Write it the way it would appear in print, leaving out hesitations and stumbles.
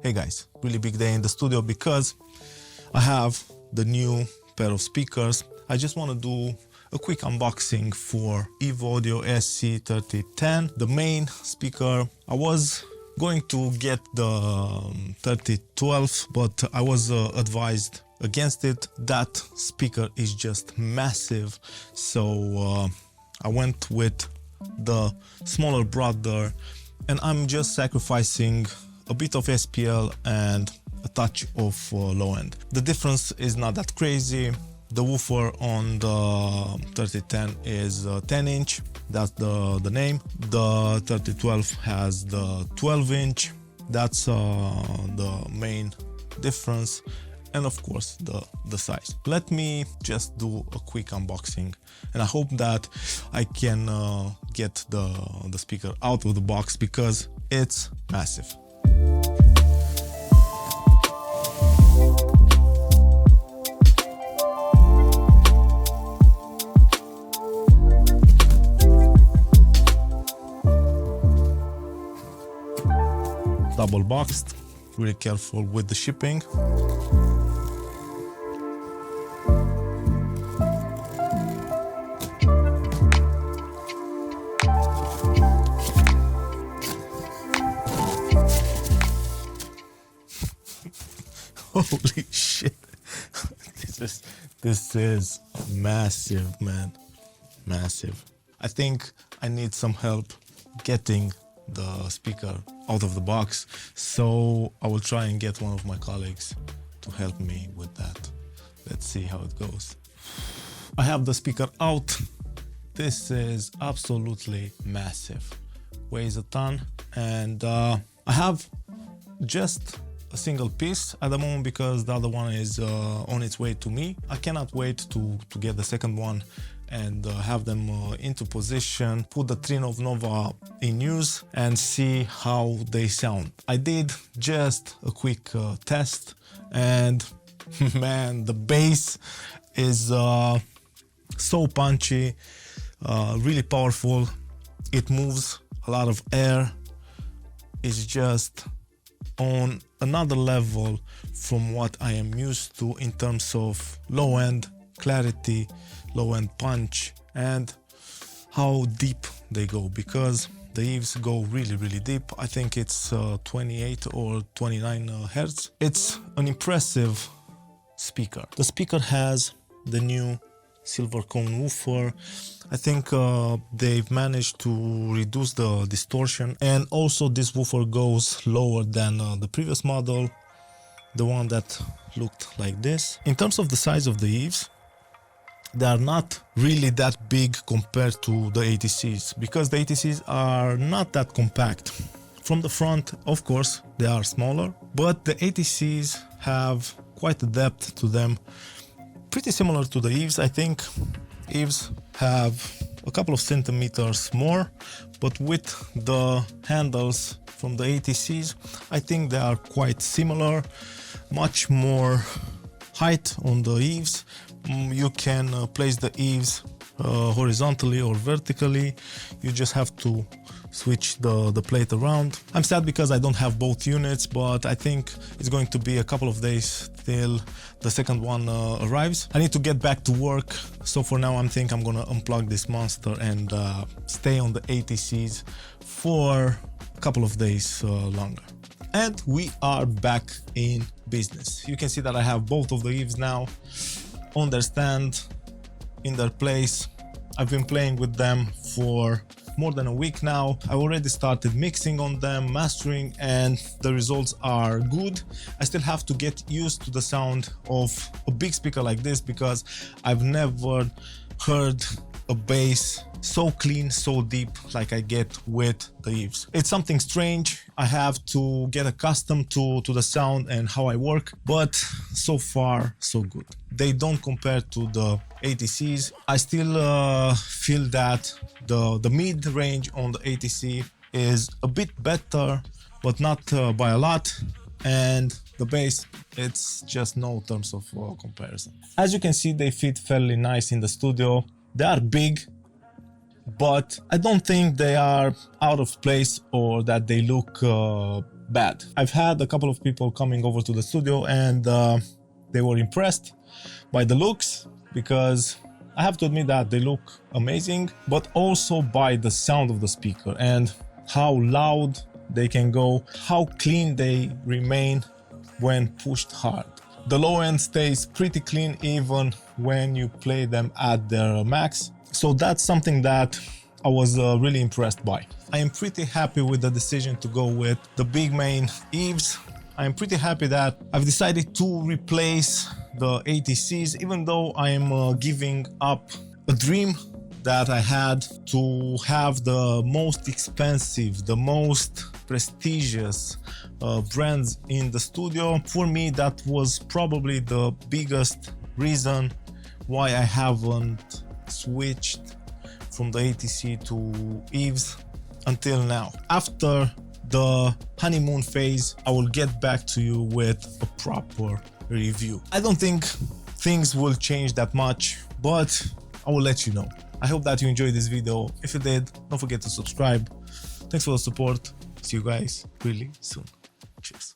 Hey guys, really big day in the studio because I have the new pair of speakers. I just want to do a quick unboxing for EVE Audio SC3010, the main speaker. I was going to get the 3012, but I was advised against it. That speaker is just massive, so I went with the smaller brother, and I'm just sacrificing a bit of SPL and a touch of low end. The difference is not that crazy. The woofer on the 3010 is 10-inch, that's the name. The 3012 has the 12-inch, that's the main difference. And of course the size. Let me just do a quick unboxing, and I hope that I can get the speaker out of the box because it's massive. Double boxed, really careful with the shipping. Holy shit, this is massive, man, massive. I think I need some help getting the speaker out of the box, so I will try and get one of my colleagues to help me with that. Let's see how it goes. I have the speaker out. This is absolutely massive, weighs a ton, and I have just a single piece at the moment because the other one is on its way to me. I cannot wait to get the second one and have them into position, put the Trinov Nova in use and see how they sound. I did just a quick test, and man, the bass is so punchy, really powerful. It moves a lot of air. It's just on another level from what I am used to in terms of low end clarity, low end punch, and how deep they go, because the EVEs go really deep. I think it's 28 or 29 hertz. It's an impressive speaker. The speaker has the new silver cone woofer. I think they've managed to reduce the distortion, and also this woofer goes lower than the previous model, the one that looked like this. In terms of the size of the EVEs, they are not really that big compared to the ATCs, because the ATCs are not that compact. From the front, of course, they are smaller, but the ATCs have quite a depth to them, pretty similar to the EVEs. I think EVEs have a couple of centimeters more, but with the handles from the ATCs, I think they are quite similar. Much more height on the EVEs. You can place the EVEs horizontally or vertically. You just have to switch the plate around. I'm sad because I don't have both units, but I think it's going to be a couple of days till the second one arrives. I need to get back to work, so for now I think I'm gonna unplug this monster and stay on the ATCs for a couple of days longer. And we are back in business. You can see that I have both of the EVEs now on their stand, in their place. I've been playing with them for more than a week now. I already started mixing on them, mastering, and the results are good. I still have to get used to the sound of a big speaker like this, because I've never heard a bass so clean, so deep like I get with the EVEs. It's something strange. I have to get accustomed to the sound and how I work, but so far so good. They don't compare to the ATCs. I still feel that the mid-range on the ATC is a bit better, but not by a lot. And the bass, it's just no terms of comparison. As you can see, they fit fairly nice in the studio. They are big, but I don't think they are out of place or that they look bad. I've had a couple of people coming over to the studio and they were impressed by the looks, because I have to admit that they look amazing, but also by the sound of the speaker and how loud they can go, how clean they remain when pushed hard. The low end stays pretty clean even when you play them at their max. So that's something that I was really impressed by. I am pretty happy with the decision to go with the big main EVEs. I am pretty happy that I've decided to replace the ATCs, even though I am giving up a dream that I had to have the most expensive, the most prestigious brands in the studio. For me, that was probably the biggest reason why I haven't switched from the ATC to EVEs until now. After the honeymoon phase, I will get back to you with a proper review. I don't think things will change that much, but I will let you know. I hope that you enjoyed this video. If you did, don't forget to subscribe. Thanks for the support. See you guys really soon. Cheers.